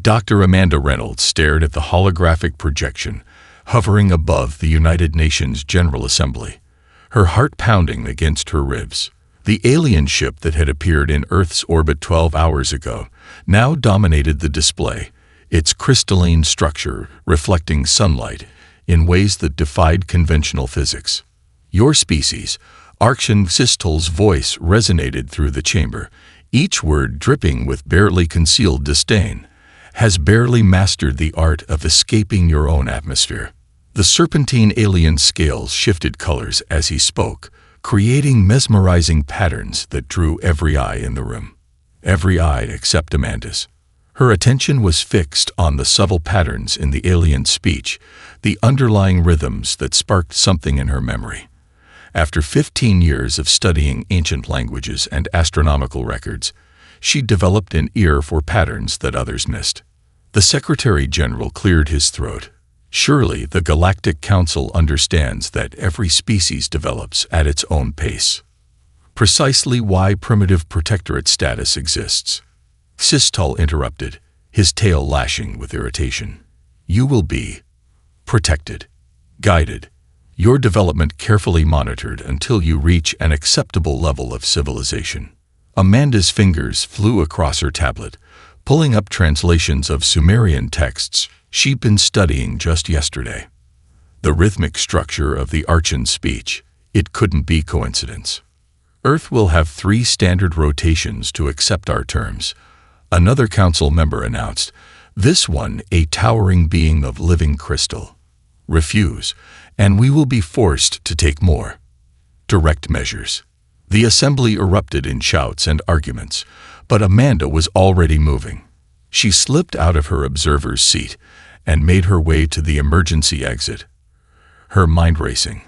Dr. Amanda Reynolds stared at the holographic projection hovering above the United Nations General Assembly, her heart pounding against her ribs. The alien ship that had appeared in Earth's orbit 12 hours ago now dominated the display, its crystalline structure reflecting sunlight in ways that defied conventional physics. "Your species," Arkshan Sistol's voice resonated through the chamber, each word dripping with barely concealed disdain, "has barely mastered the art of escaping your own atmosphere." The serpentine alien scales shifted colors as he spoke, creating mesmerizing patterns that drew every eye in the room. Every eye except Amanda's. Her attention was fixed on the subtle patterns in the alien speech, the underlying rhythms that sparked something in her memory. After 15 years of studying ancient languages and astronomical records, she developed an ear for patterns that others missed. The Secretary General cleared his throat. Surely the Galactic Council understands that every species develops at its own pace. Precisely why primitive protectorate status exists. Sistol interrupted, his tail lashing with irritation. "You will be protected, guided, your development carefully monitored until you reach an acceptable level of civilization." Amanda's fingers flew across her tablet, pulling up translations of Sumerian texts she'd been studying just yesterday. The rhythmic structure of the Arkshan speech, it couldn't be coincidence. "Earth will have 3 standard rotations to accept our terms," another council member announced, "this one a towering being of living crystal. Refuse, and we will be forced to take more direct measures." The assembly erupted in shouts and arguments, but Amanda was already moving. She slipped out of her observer's seat and made her way to the emergency exit, her mind racing.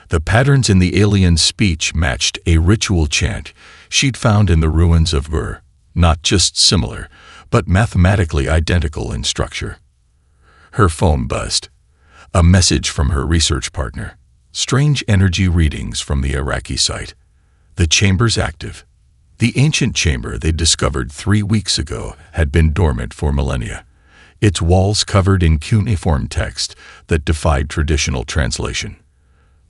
The patterns in the alien speech matched a ritual chant she'd found in the ruins of Ur, not just similar, but mathematically identical in structure. Her phone buzzed. A message from her research partner. Strange energy readings from the Iraqi site. The chamber's active. The ancient chamber they discovered 3 weeks ago had been dormant for millennia, its walls covered in cuneiform text that defied traditional translation.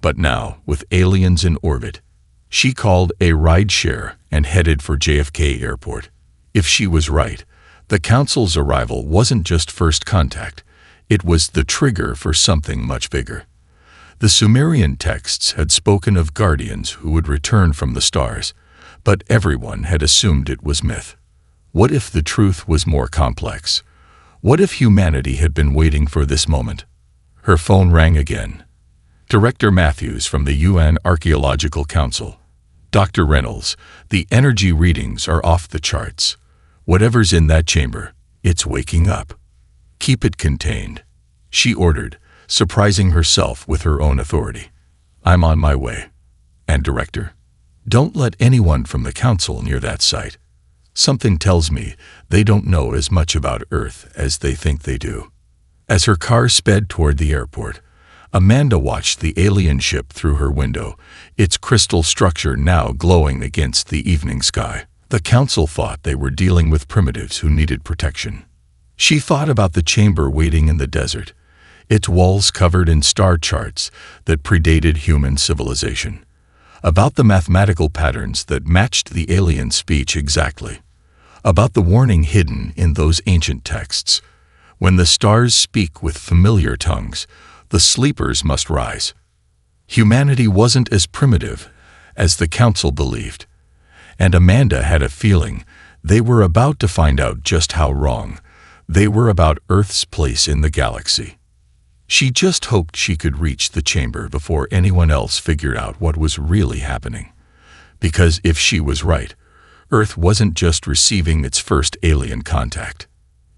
But now, with aliens in orbit, she called a ride-share and headed for JFK Airport. If she was right, the Council's arrival wasn't just first contact, it was the trigger for something much bigger. The Sumerian texts had spoken of guardians who would return from the stars, but everyone had assumed it was myth. What if the truth was more complex? What if humanity had been waiting for this moment? Her phone rang again. Director Matthews from the UN Archaeological Council. "Dr. Reynolds, the energy readings are off the charts. Whatever's in that chamber, it's waking up. Keep it contained," she ordered, surprising herself with her own authority. "I'm on my way. And Director, don't let anyone from the Council near that site. Something tells me they don't know as much about Earth as they think they do." As her car sped toward the airport, Amanda watched the alien ship through her window, its crystal structure now glowing against the evening sky. The Council thought they were dealing with primitives who needed protection. She thought about the chamber waiting in the desert, its walls covered in star charts that predated human civilization, about the mathematical patterns that matched the alien speech exactly, about the warning hidden in those ancient texts. When the stars speak with familiar tongues, the sleepers must rise. Humanity wasn't as primitive as the Council believed, and Amanda had a feeling they were about to find out just how wrong they were about Earth's place in the galaxy. She just hoped she could reach the chamber before anyone else figured out what was really happening. Because if she was right, Earth wasn't just receiving its first alien contact.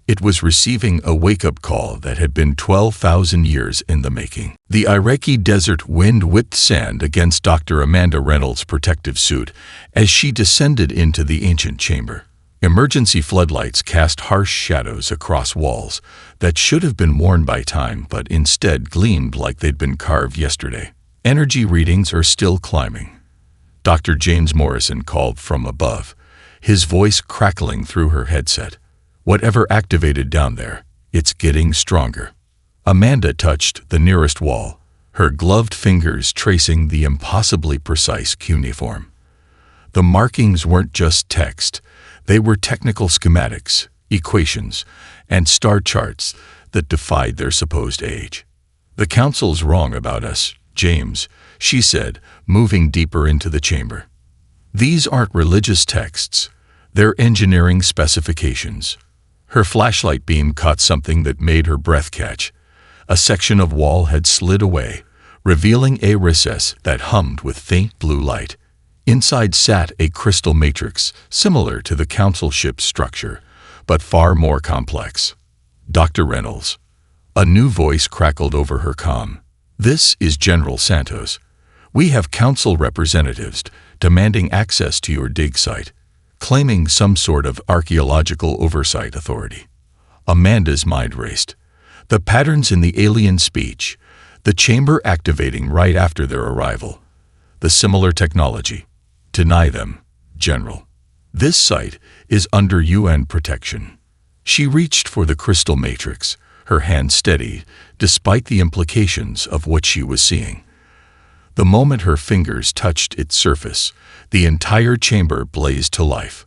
It was receiving a wake-up call that had been 12,000 years in the making. The Iraqi desert wind whipped sand against Dr. Amanda Reynolds' protective suit as she descended into the ancient chamber. Emergency floodlights cast harsh shadows across walls that should have been worn by time but instead gleamed like they'd been carved yesterday. "Energy readings are still climbing," Dr. James Morrison called from above, his voice crackling through her headset. Whatever activated down there, it's getting stronger. Amanda touched the nearest wall, her gloved fingers tracing the impossibly precise cuneiform. The markings weren't just text, they were technical schematics, equations, and star charts that defied their supposed age. "The Council's wrong about us, James," she said, moving deeper into the chamber. "These aren't religious texts, they're engineering specifications." Her flashlight beam caught something that made her breath catch. A section of wall had slid away, revealing a recess that hummed with faint blue light. Inside sat a crystal matrix similar to the Council ship's structure, but far more complex. "Dr. Reynolds." A new voice crackled over her comm. "This is General Santos. We have Council representatives demanding access to your dig site, claiming some sort of archaeological oversight authority." Amanda's mind raced. The patterns in the alien speech, the chamber activating right after their arrival, the similar technology. "Deny them, General. This site is under UN protection." She reached for the crystal matrix, her hand steady, despite the implications of what she was seeing. The moment her fingers touched its surface, the entire chamber blazed to life.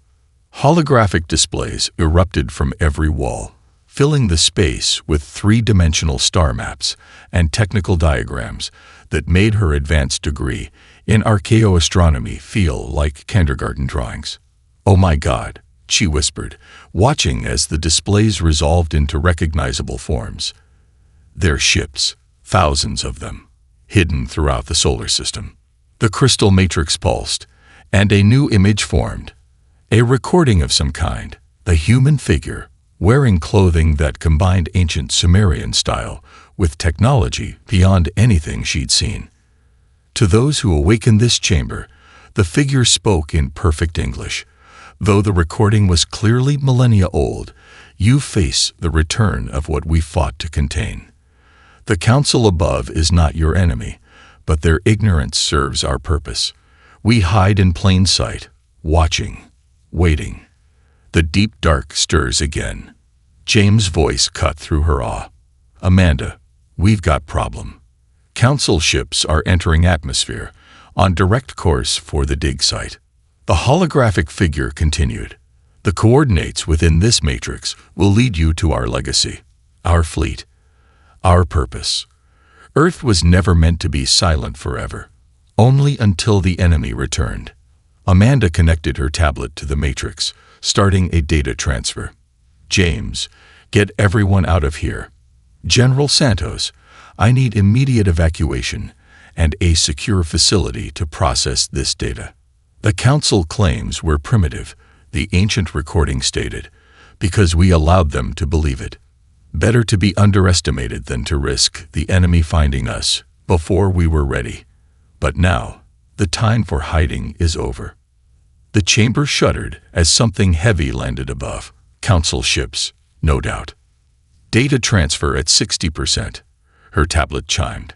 Holographic displays erupted from every wall, filling the space with three-dimensional star maps and technical diagrams that made her advanced degree in archaeoastronomy feel like kindergarten drawings. "Oh my God," she whispered, watching as the displays resolved into recognizable forms. "They're ships, thousands of them, hidden throughout the solar system." The crystal matrix pulsed, and a new image formed. A recording of some kind, the human figure, wearing clothing that combined ancient Sumerian style with technology beyond anything she'd seen. To those who awakened this chamber, the figure spoke in perfect English. "Though the recording was clearly millennia old, you face the return of what we fought to contain. The Council above is not your enemy, but their ignorance serves our purpose. We hide in plain sight, watching, waiting." The deep dark stirs again. James' voice cut through her awe. "Amanda, we've got problem. Council ships are entering atmosphere, on direct course for the dig site." The holographic figure continued. "The coordinates within this matrix will lead you to our legacy, our fleet, our purpose. Earth was never meant to be silent forever, only until the enemy returned." Amanda connected her tablet to the matrix, starting a data transfer. "James, get everyone out of here. General Santos, I need immediate evacuation and a secure facility to process this data. The Council claims we're primitive," the ancient recording stated, "because we allowed them to believe it. Better to be underestimated than to risk the enemy finding us before we were ready. But now, the time for hiding is over." The chamber shuddered as something heavy landed above. Council ships, no doubt. "Data transfer at 60%, her tablet chimed.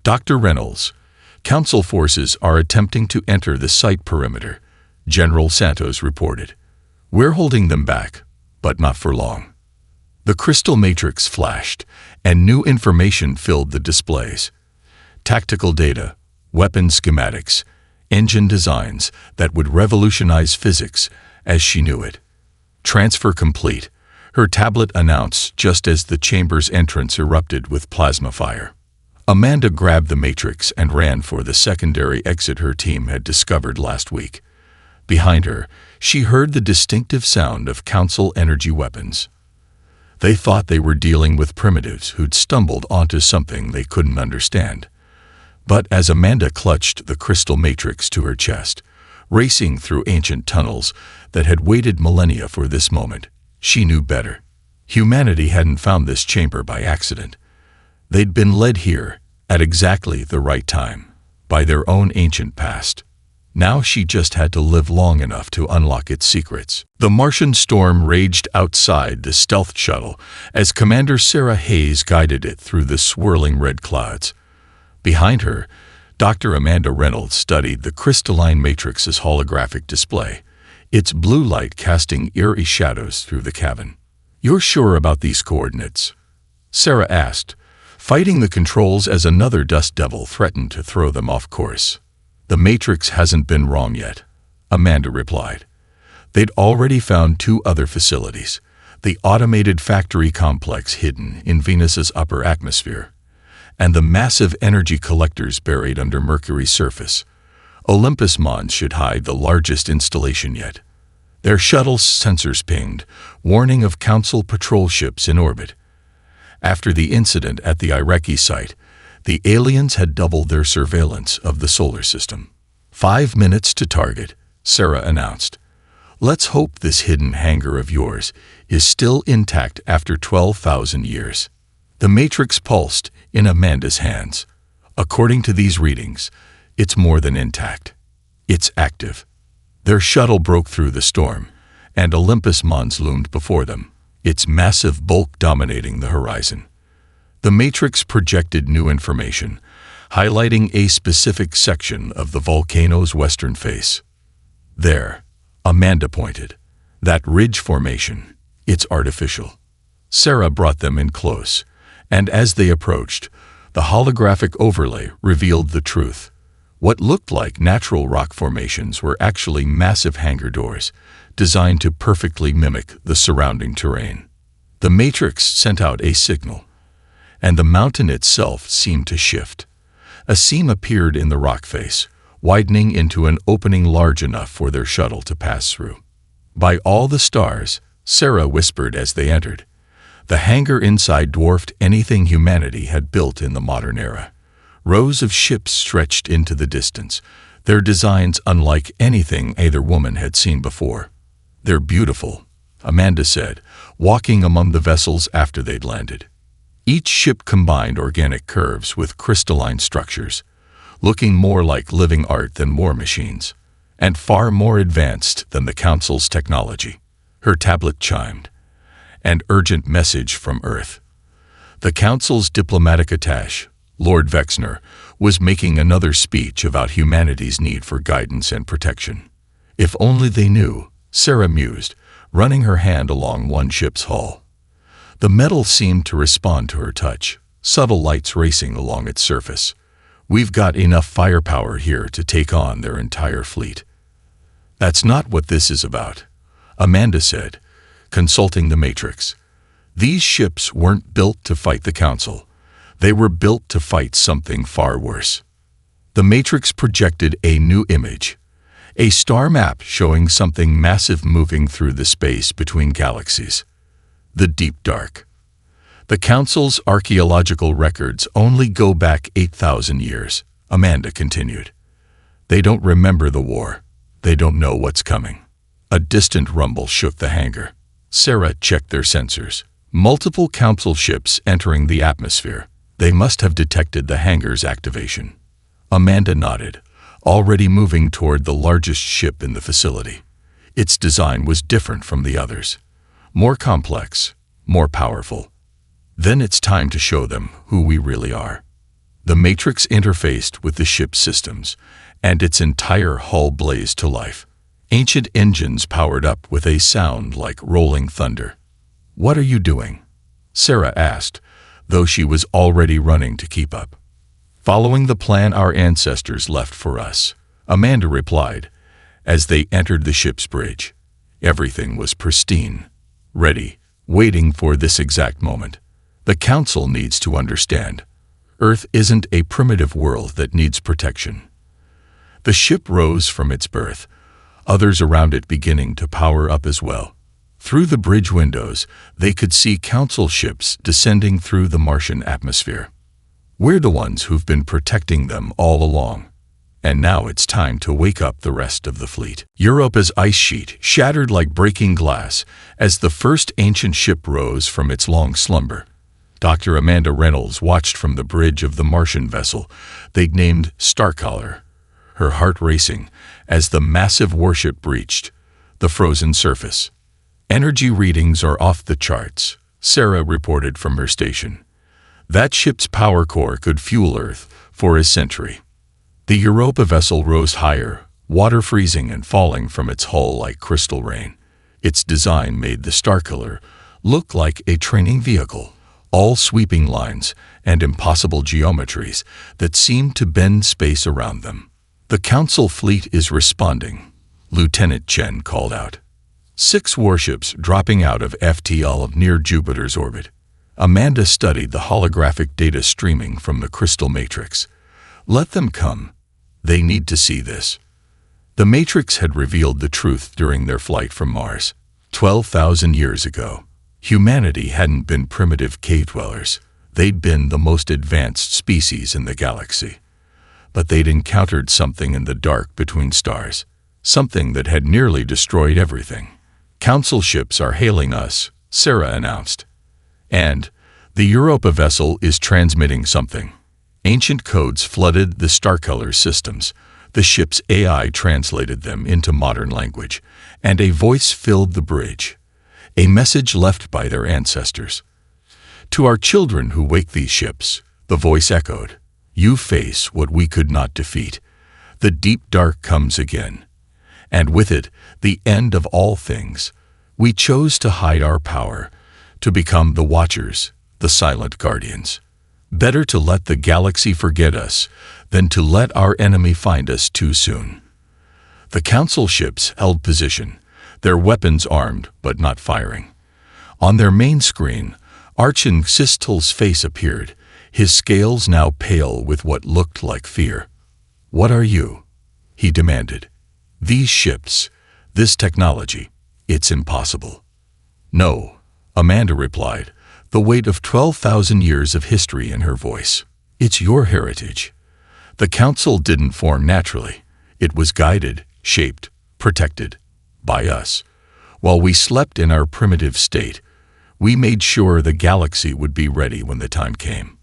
"Dr. Reynolds, Council forces are attempting to enter the site perimeter," General Santos reported. "We're holding them back, but not for long." The crystal matrix flashed, and new information filled the displays. Tactical data, weapon schematics, engine designs that would revolutionize physics as she knew it. "Transfer complete," her tablet announced just as the chamber's entrance erupted with plasma fire. Amanda grabbed the matrix and ran for the secondary exit her team had discovered last week. Behind her, she heard the distinctive sound of Council energy weapons. They thought they were dealing with primitives who'd stumbled onto something they couldn't understand. But as Amanda clutched the crystal matrix to her chest, racing through ancient tunnels that had waited millennia for this moment, she knew better. Humanity hadn't found this chamber by accident. They'd been led here, at exactly the right time, by their own ancient past. Now she just had to live long enough to unlock its secrets. The Martian storm raged outside the stealth shuttle as Commander Sarah Hayes guided it through the swirling red clouds. Behind her, Dr. Amanda Reynolds studied the crystalline matrix's holographic display, its blue light casting eerie shadows through the cabin. "You're sure about these coordinates?" Sarah asked, fighting the controls as another dust devil threatened to throw them off course. "The Matrix hasn't been wrong yet," Amanda replied. They'd already found 2 other facilities: the automated factory complex hidden in Venus's upper atmosphere, and the massive energy collectors buried under Mercury's surface. Olympus Mons should hide the largest installation yet. Their shuttle's sensors pinged, warning of Council patrol ships in orbit. After the incident at the Iraqi site, the aliens had doubled their surveillance of the solar system. 5 minutes to target, Sarah announced. "Let's hope this hidden hangar of yours is still intact after 12,000 years." The Matrix pulsed in Amanda's hands. "According to these readings, it's more than intact. It's active." Their shuttle broke through the storm, and Olympus Mons loomed before them, its massive bulk dominating the horizon. The Matrix projected new information, highlighting a specific section of the volcano's western face. "There," Amanda pointed. "That ridge formation, it's artificial." Sarah brought them in close, and as they approached, the holographic overlay revealed the truth. What looked like natural rock formations were actually massive hangar doors, designed to perfectly mimic the surrounding terrain. The Matrix sent out a signal, and the mountain itself seemed to shift. A seam appeared in the rock face, widening into an opening large enough for their shuttle to pass through. "By all the stars," Sarah whispered as they entered. The hangar inside dwarfed anything humanity had built in the modern era. Rows of ships stretched into the distance, their designs unlike anything either woman had seen before. "They're beautiful," Amanda said, walking among the vessels after they'd landed. Each ship combined organic curves with crystalline structures, looking more like living art than war machines, and far more advanced than the Council's technology. Her tablet chimed. An urgent message from Earth. The Council's diplomatic attaché, Lord Vexner, was making another speech about humanity's need for guidance and protection. If only they knew, Sarah mused, running her hand along one ship's hull. The metal seemed to respond to her touch, subtle lights racing along its surface. "We've got enough firepower here to take on their entire fleet." "That's not what this is about," Amanda said, consulting the Matrix. "These ships weren't built to fight the Council. They were built to fight something far worse." The Matrix projected a new image, a star map showing something massive moving through the space between galaxies. The deep dark. "The Council's archaeological records only go back 8,000 years, Amanda continued. "They don't remember the war. They don't know what's coming." A distant rumble shook the hangar. Sarah checked their sensors. Multiple Council ships entering the atmosphere. They must have detected the hangar's activation. Amanda nodded, already moving toward the largest ship in the facility. Its design was different from the others. More complex, more powerful. "Then it's time to show them who we really are." The Matrix interfaced with the ship's systems, and its entire hull blazed to life. Ancient engines powered up with a sound like rolling thunder. "What are you doing?" Sarah asked, though she was already running to keep up. "Following the plan our ancestors left for us," Amanda replied, as they entered the ship's bridge. Everything was pristine, ready, waiting for this exact moment. "The Council needs to understand. Earth isn't a primitive world that needs protection." The ship rose from its berth, others around it beginning to power up as well. Through the bridge windows, they could see Council ships descending through the Martian atmosphere. "We're the ones who've been protecting them all along. And now it's time to wake up the rest of the fleet." Europa's ice sheet shattered like breaking glass as the first ancient ship rose from its long slumber. Dr. Amanda Reynolds watched from the bridge of the Martian vessel they'd named Starcaller, her heart racing as the massive warship breached the frozen surface. "Energy readings are off the charts," Sarah reported from her station. "That ship's power core could fuel Earth for a century." The Europa vessel rose higher, water freezing and falling from its hull like crystal rain. Its design made the Starkiller looked like a training vehicle, all sweeping lines and impossible geometries that seemed to bend space around them. "The Council fleet is responding," Lieutenant Chen called out. 6 warships dropping out of FTL near Jupiter's orbit. Amanda studied the holographic data streaming from the crystal matrix. "Let them come. They need to see this." The matrix had revealed the truth during their flight from Mars. 12,000 years ago, humanity hadn't been primitive cave dwellers. They'd been the most advanced species in the galaxy. But they'd encountered something in the dark between stars, something that had nearly destroyed everything. "Council ships are hailing us," Sarah announced. "And the Europa vessel is transmitting something." Ancient codes flooded the Starcolor systems. The ship's AI translated them into modern language, and a voice filled the bridge, a message left by their ancestors. "To our children who wake these ships," the voice echoed, "you face what we could not defeat. The deep dark comes again, and with it, the end of all things. We chose to hide our power, to become the Watchers, the silent guardians. Better to let the galaxy forget us than to let our enemy find us too soon." The Council ships held position, their weapons armed but not firing. On their main screen, Archon Sistel's face appeared, his scales now pale with what looked like fear. "What are you?" he demanded. "These ships, this technology, it's impossible." "No," Amanda replied, the weight of 12,000 years of history in her voice. "It's your heritage. The Council didn't form naturally. It was guided, shaped, protected by us. While we slept in our primitive state, we made sure the galaxy would be ready when the time came."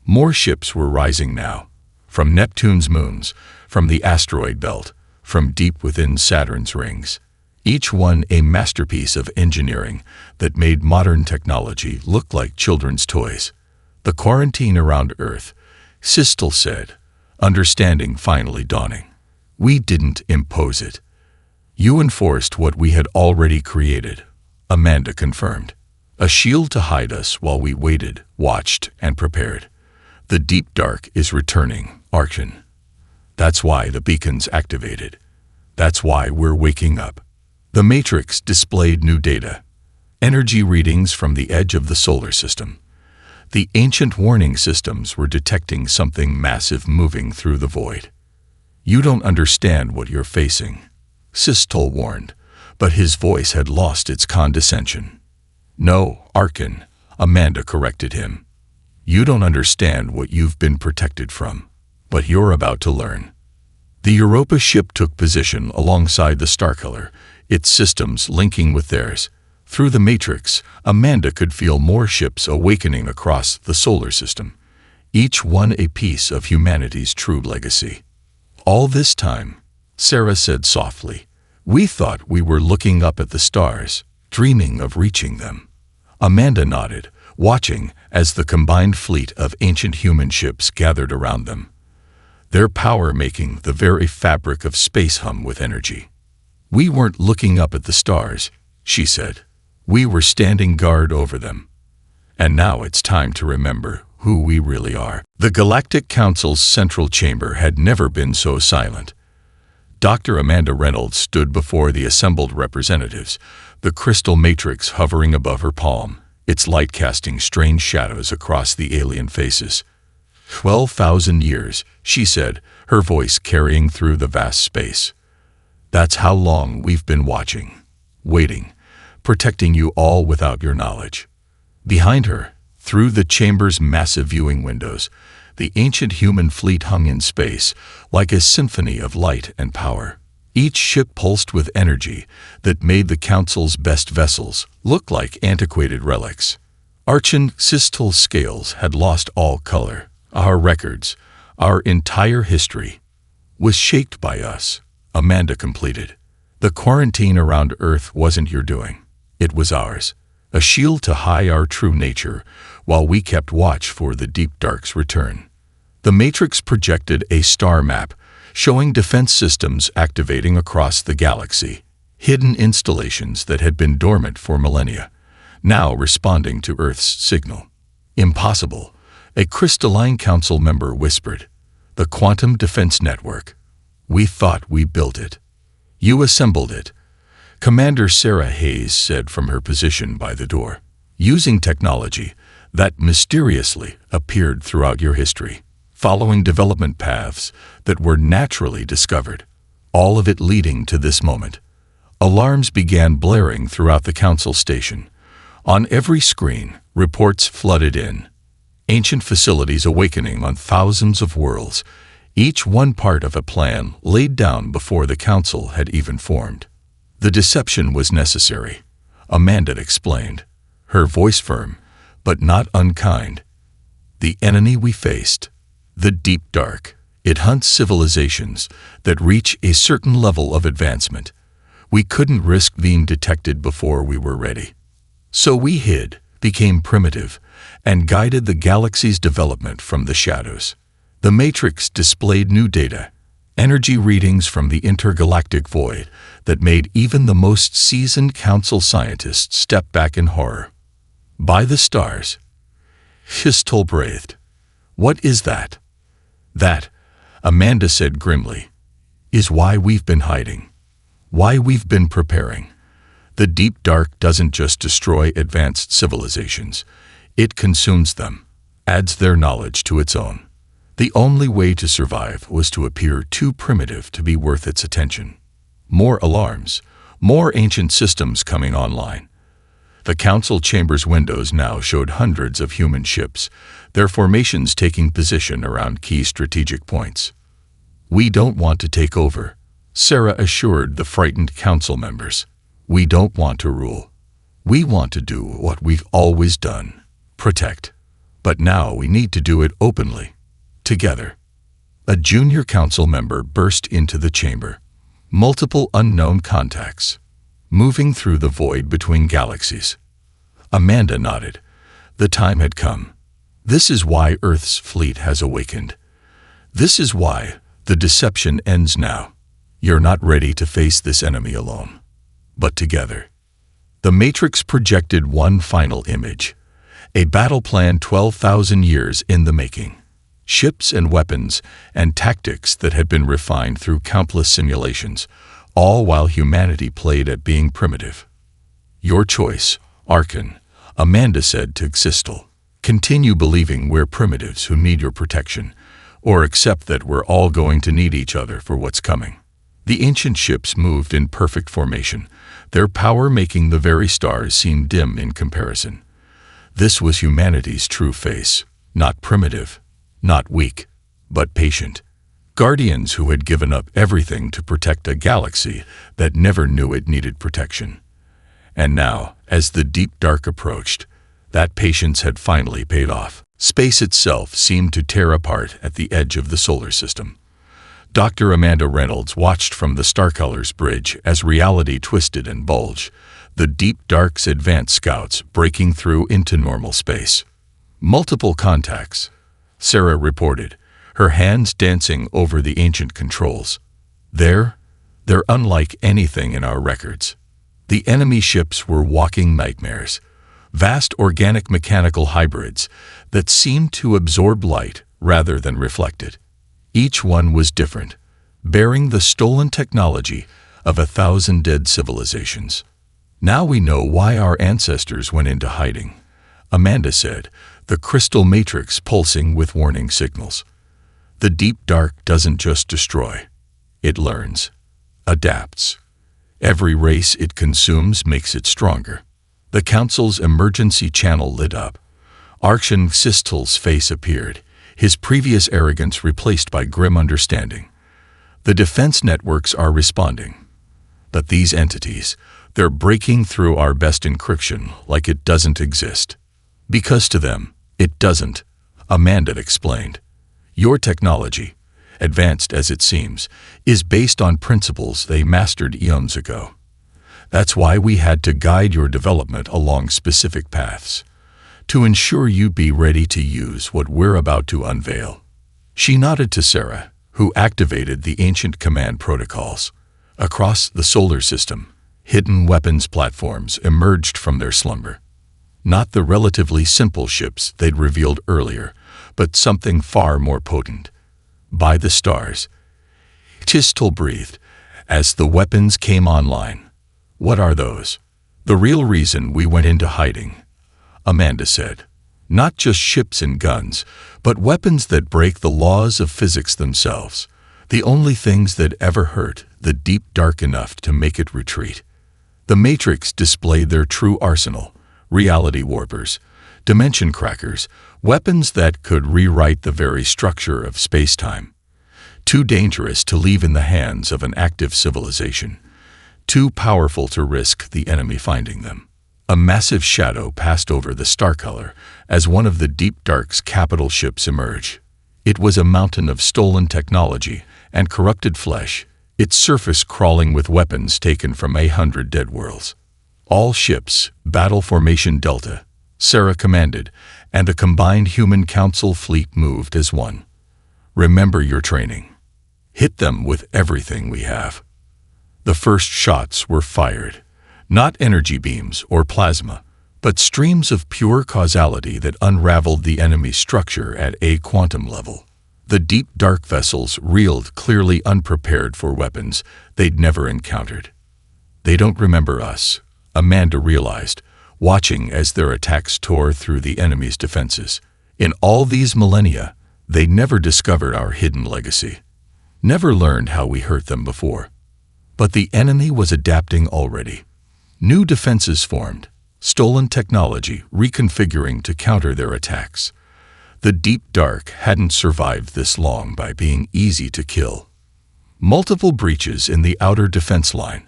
More ships were rising now, from Neptune's moons, from the asteroid belt, from deep within Saturn's rings. Each one a masterpiece of engineering that made modern technology look like children's toys. "The quarantine around Earth," Sistel said, understanding finally dawning. "We didn't impose it. You enforced what we had already created," Amanda confirmed. "A shield to hide us while we waited, watched, and prepared. The deep dark is returning, Archon. That's why the beacon's activated. That's why we're waking up." The matrix displayed new data, energy readings from the edge of the solar system. The ancient warning systems were detecting something massive moving through the void. "You don't understand what you're facing," Sistel warned, but his voice had lost its condescension. "No, Archon," Amanda corrected him. "You don't understand what you've been protected from, but you're about to learn." The Europa ship took position alongside the Starcolor, its systems linking with theirs. Through the matrix, Amanda could feel more ships awakening across the solar system, each one a piece of humanity's true legacy. "All this time," Sarah said softly, "we thought we were looking up at the stars, dreaming of reaching them." Amanda nodded, watching as the combined fleet of ancient human ships gathered around them, their power making the very fabric of space hum with energy. "We weren't looking up at the stars," she said. "We were standing guard over them. And now it's time to remember who we really are." The Galactic Council's central chamber had never been so silent. Dr. Amanda Reynolds stood before the assembled representatives, the crystal matrix hovering above her palm, its light casting strange shadows across the alien faces. 12,000 years, she said, her voice carrying through the vast space. "That's how long we've been watching, waiting, protecting you all without your knowledge." Behind her, through the chamber's massive viewing windows, the ancient human fleet hung in space, like a symphony of light and power. Each ship pulsed with energy that made the Council's best vessels look like antiquated relics. Archon Sistel's scales had lost all color. Our records, our entire history, was shaped by us, Amanda completed. "The quarantine around Earth wasn't your doing. It was ours. A shield to hide our true nature while we kept watch for the deep dark's return." The matrix projected a star map showing defense systems activating across the galaxy, hidden installations that had been dormant for millennia, now responding to Earth's signal. Impossible, a crystalline council member whispered. The Quantum Defense Network. We thought we built it. You assembled it. Commander Sarah Hayes said from her position by the door. Using technology that mysteriously appeared throughout your history, following development paths that were naturally discovered, all of it leading to this moment. Alarms began blaring throughout the council station. On every screen, reports flooded in. Ancient facilities awakening on thousands of worlds, each one part of a plan laid down before the council had even formed. The deception was necessary, Amanda explained, her voice firm, but not unkind. The enemy we faced, the deep dark, it hunts civilizations that reach a certain level of advancement. We couldn't risk being detected before we were ready. So we hid, became primitive, and guided the galaxy's development from the shadows. The Matrix displayed new data, energy readings from the intergalactic void that made even the most seasoned council scientists step back in horror. By the stars. Histel breathed. What is that? That, Amanda said grimly, is why we've been hiding. Why we've been preparing. The deep dark doesn't just destroy advanced civilizations. It consumes them, adds their knowledge to its own. The only way to survive was to appear too primitive to be worth its attention. More alarms, more ancient systems coming online. The council chamber's windows now showed hundreds of human ships, their formations taking position around key strategic points. We don't want to take over, Sarah assured the frightened council members. We don't want to rule. We want to do what we've always done, protect. But now we need to do it openly, together. A junior council member burst into the chamber. Multiple unknown contacts, moving through the void between galaxies. Amanda nodded. The time had come. This is why Earth's fleet has awakened. This is why the deception ends now. You're not ready to face this enemy alone, but together. The Matrix projected one final image, a battle plan 12,000 years in the making. Ships and weapons and tactics that had been refined through countless simulations, all while humanity played at being primitive. Your choice, Archon, Amanda said to Xistel. Continue believing we're primitives who need your protection, or accept that we're all going to need each other for what's coming. The ancient ships moved in perfect formation, their power making the very stars seem dim in comparison. This was humanity's true face, not primitive, not weak, but patient. Guardians who had given up everything to protect a galaxy that never knew it needed protection. And now, as the deep dark approached, that patience had finally paid off. Space itself seemed to tear apart at the edge of the solar system. Dr. Amanda Reynolds watched from the Starcolors Bridge as reality twisted and bulged, the deep dark's advanced scouts breaking through into normal space. Multiple contacts, Sarah reported, her hands dancing over the ancient controls. They're unlike anything in our records. The enemy ships were walking nightmares, vast organic mechanical hybrids that seemed to absorb light rather than reflect it. Each one was different, bearing the stolen technology of 1,000 dead civilizations. Now we know why our ancestors went into hiding, Amanda said, the crystal matrix pulsing with warning signals. The deep dark doesn't just destroy. It learns, adapts. Every race it consumes makes it stronger. The council's emergency channel lit up. Archon Xistel's face appeared, his previous arrogance replaced by grim understanding. The defense networks are responding. But these entities, they're breaking through our best encryption like it doesn't exist. Because to them, it doesn't, Amanda explained. Your technology, advanced as it seems, is based on principles they mastered eons ago. That's why we had to guide your development along specific paths, to ensure you'd be ready to use what we're about to unveil. She nodded to Sarah, who activated the ancient command protocols. Across the solar system, hidden weapons platforms emerged from their slumber. Not the relatively simple ships they'd revealed earlier, but something far more potent. By the stars. Chistel breathed as the weapons came online. What are those? The real reason we went into hiding, Amanda said. Not just ships and guns, but weapons that break the laws of physics themselves. The only things that ever hurt the deep dark enough to make it retreat. The Matrix displayed their true arsenal, reality warpers, dimension crackers, weapons that could rewrite the very structure of space-time. Too dangerous to leave in the hands of an active civilization. Too powerful to risk the enemy finding them. A massive shadow passed over the Starcolor as one of the Deep Dark's capital ships emerged. It was a mountain of stolen technology and corrupted flesh, its surface crawling with weapons taken from 100 dead worlds. All ships, Battle Formation Delta, Sarah commanded, and a combined human council fleet moved as one. Remember your training. Hit them with everything we have. The first shots were fired. Not energy beams or plasma, but streams of pure causality that unraveled the enemy's structure at a quantum level. The deep dark vessels reeled, clearly unprepared for weapons they'd never encountered. They don't remember us, Amanda realized, watching as their attacks tore through the enemy's defenses. In all these millennia, they never discovered our hidden legacy. Never learned how we hurt them before. But the enemy was adapting already. New defenses formed, stolen technology reconfiguring to counter their attacks. The Deep Dark hadn't survived this long by being easy to kill. Multiple breaches in the outer defense line,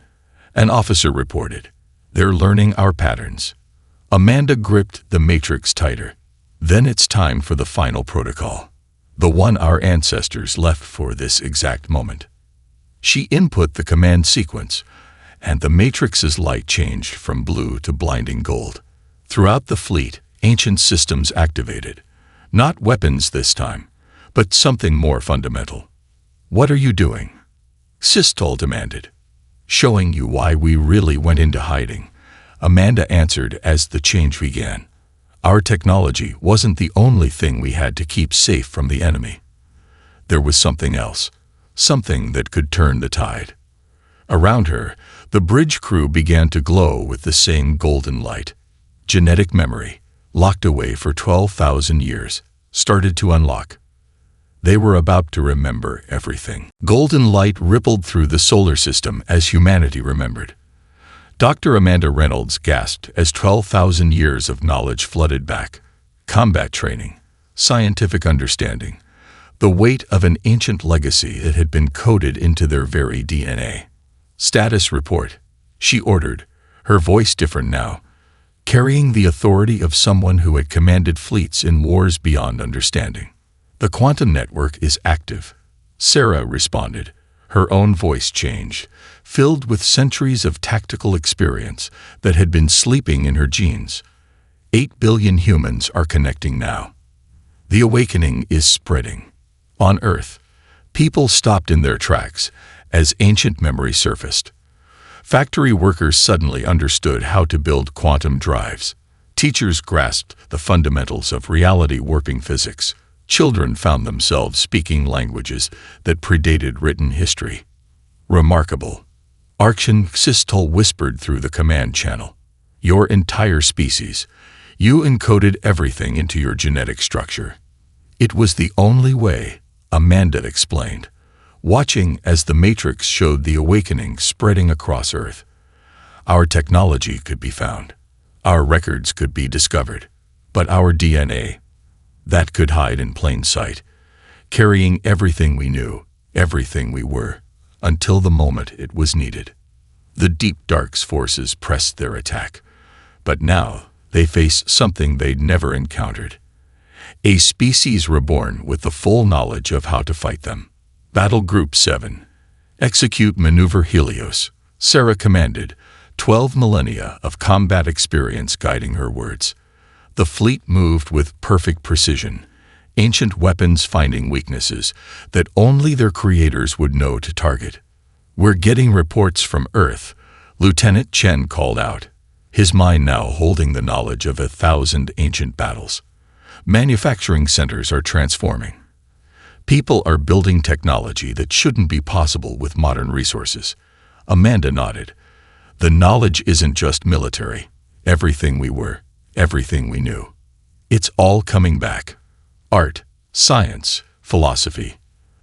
an officer reported. They're learning our patterns. Amanda gripped the Matrix tighter. Then it's time for the final protocol. The one our ancestors left for this exact moment. She input the command sequence, and the Matrix's light changed from blue to blinding gold. Throughout the fleet, ancient systems activated. Not weapons this time, but something more fundamental. What are you doing? Sistol demanded. Showing you why we really went into hiding, Amanda answered as the change began. Our technology wasn't the only thing we had to keep safe from the enemy. There was something else, something that could turn the tide. Around her, the bridge crew began to glow with the same golden light. Genetic memory, locked away for 12,000 years, started to unlock. They were about to remember everything. Golden light rippled through the solar system as humanity remembered. Dr. Amanda Reynolds gasped as 12,000 years of knowledge flooded back. Combat training, scientific understanding, the weight of an ancient legacy that had been coded into their very DNA. Status report, she ordered, her voice different now, carrying the authority of someone who had commanded fleets in wars beyond understanding. The quantum network is active, Sarah responded. Her own voice changed, filled with centuries of tactical experience that had been sleeping in her genes. 8 billion humans are connecting now. The awakening is spreading. On Earth, people stopped in their tracks as ancient memory surfaced. Factory workers suddenly understood how to build quantum drives. Teachers grasped the fundamentals of reality warping physics. Children found themselves speaking languages that predated written history. Remarkable. Arkshan Sistol whispered through the command channel. Your entire species. You encoded everything into your genetic structure. It was the only way, Amanda explained, watching as the Matrix showed the awakening spreading across Earth. Our technology could be found. Our records could be discovered. But our DNA, that could hide in plain sight, carrying everything we knew, everything we were, until the moment it was needed. The Deep Dark's forces pressed their attack, but now they faced something they'd never encountered. A species reborn with the full knowledge of how to fight them. Battle Group 7. Execute Maneuver Helios, Sarah commanded, 12 millennia of combat experience guiding her words. The fleet moved with perfect precision, ancient weapons finding weaknesses that only their creators would know to target. We're getting reports from Earth, Lieutenant Chen called out. his mind now holding the knowledge of 1,000 ancient battles. Manufacturing centers are transforming. People are building technology that shouldn't be possible with modern resources. Amanda nodded. The knowledge isn't just military. Everything we were, everything we knew. It's all coming back. Art, science, philosophy.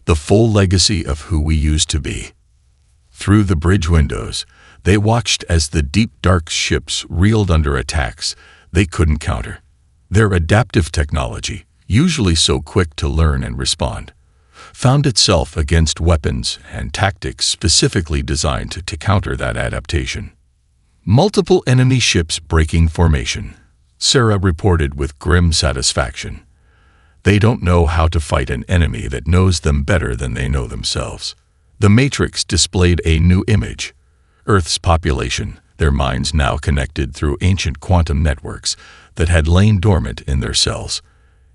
The full legacy of who we used to be. Through the bridge windows, they watched as the deep dark ships reeled under attacks they couldn't counter. Their adaptive technology, usually so quick to learn and respond, found itself against weapons and tactics specifically designed to counter that adaptation. Multiple enemy ships breaking formation, Sarah reported with grim satisfaction. They don't know how to fight an enemy that knows them better than they know themselves. The Matrix displayed a new image. Earth's population, their minds now connected through ancient quantum networks that had lain dormant in their cells.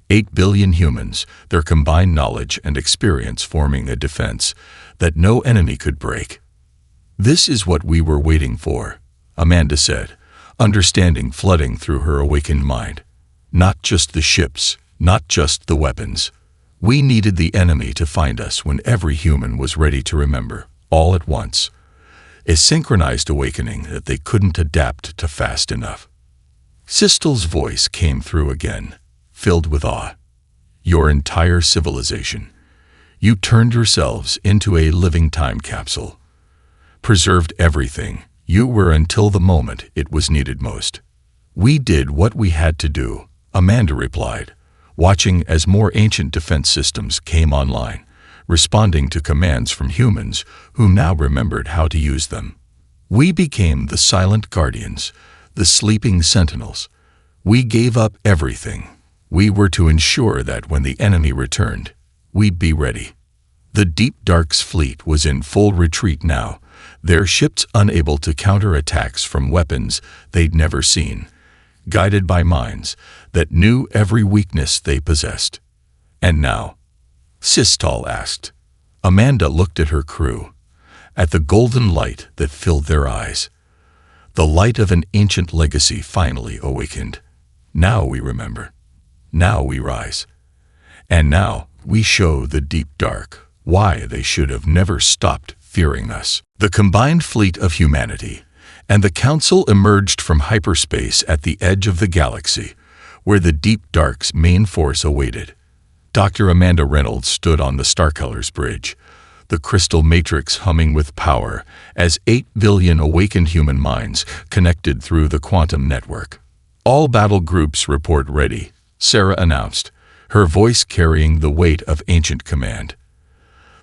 8 billion humans, their combined knowledge and experience forming a defense that no enemy could break. This is what we were waiting for, Amanda said, understanding flooding through her awakened mind. Not just the ships, not just the weapons. We needed the enemy to find us when every human was ready to remember, all at once. A synchronized awakening that they couldn't adapt to fast enough. Sistel's voice came through again, filled with awe. Your entire civilization. You turned yourselves into a living time capsule. Preserved everything you were until the moment it was needed most. We did what we had to do, Amanda replied, watching as more ancient defense systems came online, responding to commands from humans who now remembered how to use them. We became the silent guardians, the sleeping sentinels. We gave up everything. We were to ensure that when the enemy returned, we'd be ready. The Deep Dark's fleet was in full retreat now, their ships unable to counter attacks from weapons they'd never seen, guided by minds that knew every weakness they possessed. And now? Sistel asked. Amanda looked at her crew, at the golden light that filled their eyes. The light of an ancient legacy finally awakened. Now we remember. Now we rise. And now we show the Deep Dark why they should have never stopped fearing us. The combined fleet of humanity and the Council emerged from hyperspace at the edge of the galaxy, where the Deep Dark's main force awaited. Dr. Amanda Reynolds stood on the Starcolors Bridge, the crystal matrix humming with power as 8 billion awakened human minds connected through the quantum network. All battle groups report ready, Sarah announced, her voice carrying the weight of ancient command.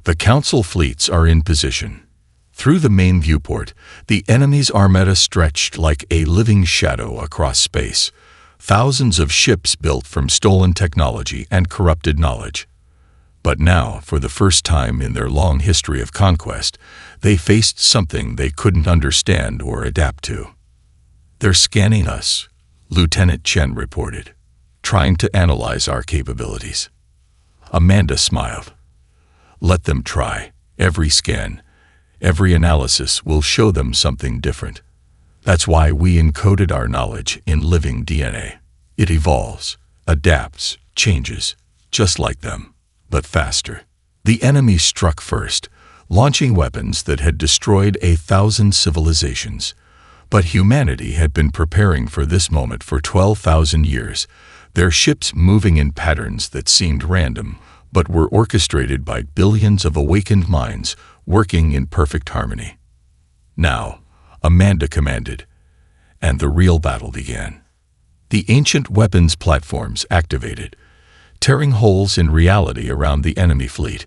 The Council fleets are in position. Through the main viewport, the enemy's armada stretched like a living shadow across space. Thousands of ships built from stolen technology and corrupted knowledge. But now, for the first time in their long history of conquest, they faced something they couldn't understand or adapt to. They're scanning us, Lieutenant Chen reported, trying to analyze our capabilities. Amanda smiled. Let them try. Every scan, every analysis will show them something different. That's why we encoded our knowledge in living DNA. It evolves, adapts, changes, just like them, but faster. The enemy struck first, launching weapons that had destroyed 1,000 civilizations. But humanity had been preparing for this moment for 12,000 years, their ships moving in patterns that seemed random, but were orchestrated by billions of awakened minds working in perfect harmony. Now, Amanda commanded, and the real battle began. The ancient weapons platforms activated, tearing holes in reality around the enemy fleet.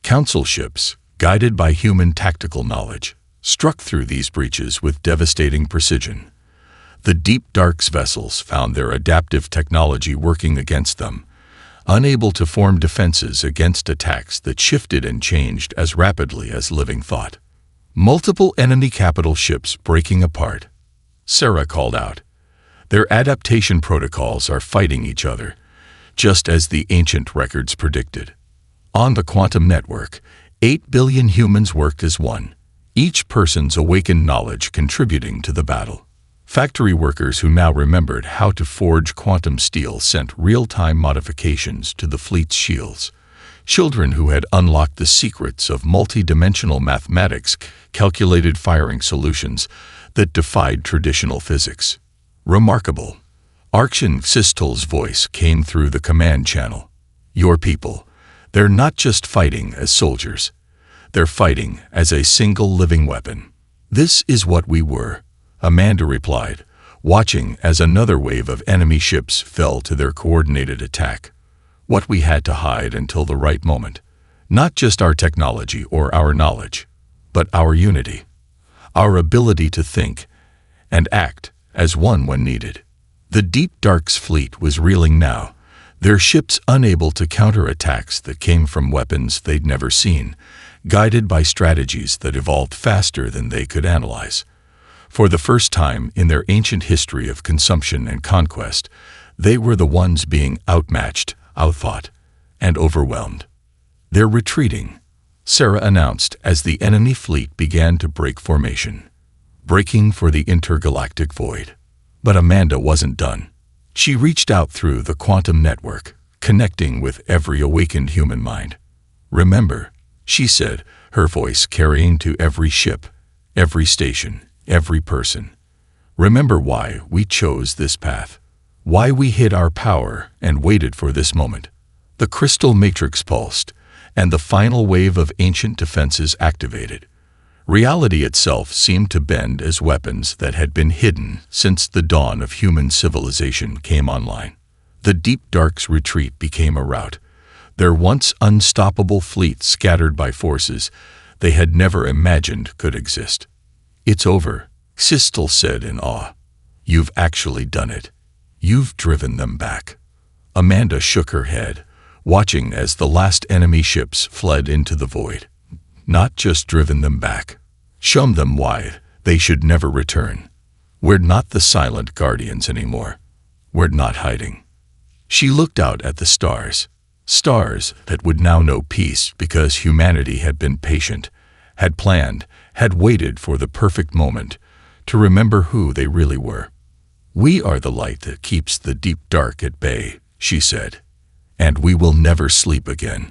Council ships, guided by human tactical knowledge, struck through these breaches with devastating precision. The Deep Dark's vessels found their adaptive technology working against them, unable to form defenses against attacks that shifted and changed as rapidly as living thought. Multiple enemy capital ships breaking apart. Sarah called out. Their adaptation protocols are fighting each other, just as the ancient records predicted. On the quantum network, 8 billion humans worked as one, each person's awakened knowledge contributing to the battle. Factory workers who now remembered how to forge quantum steel sent real-time modifications to the fleet's shields. Children who had unlocked the secrets of multi-dimensional mathematics calculated firing solutions that defied traditional physics. Remarkable. Archon Sistel's voice came through the command channel. Your people, they're not just fighting as soldiers. They're fighting as a single living weapon. This is what we were, Amanda replied, watching as another wave of enemy ships fell to their coordinated attack. What we had to hide until the right moment. Not just our technology or our knowledge, but our unity. Our ability to think and act as one when needed. The Deep Dark's fleet was reeling now, their ships unable to counter attacks that came from weapons they'd never seen, guided by strategies that evolved faster than they could analyze. For the first time in their ancient history of consumption and conquest, they were the ones being outmatched, outfought, and overwhelmed. They're retreating, Sarah announced as the enemy fleet began to break formation, breaking for the intergalactic void. But Amanda wasn't done. She reached out through the quantum network, connecting with every awakened human mind. Remember, she said, her voice carrying to every ship, every station, every person. Remember why we chose this path. Why we hid our power and waited for this moment. The crystal matrix pulsed, and the final wave of ancient defenses activated. Reality itself seemed to bend as weapons that had been hidden since the dawn of human civilization came online. The Deep Dark's retreat became a rout, their once unstoppable fleet scattered by forces they had never imagined could exist. It's over, Sistel said in awe. You've actually done it. You've driven them back. Amanda shook her head, watching as the last enemy ships fled into the void. Not just driven them back. Shown them why they should never return. We're not the silent guardians anymore. We're not hiding. She looked out at the stars. Stars that would now know peace because humanity had been patient, had planned, had waited for the perfect moment to remember who they really were. We are the light that keeps the Deep Dark at bay, she said, and we will never sleep again.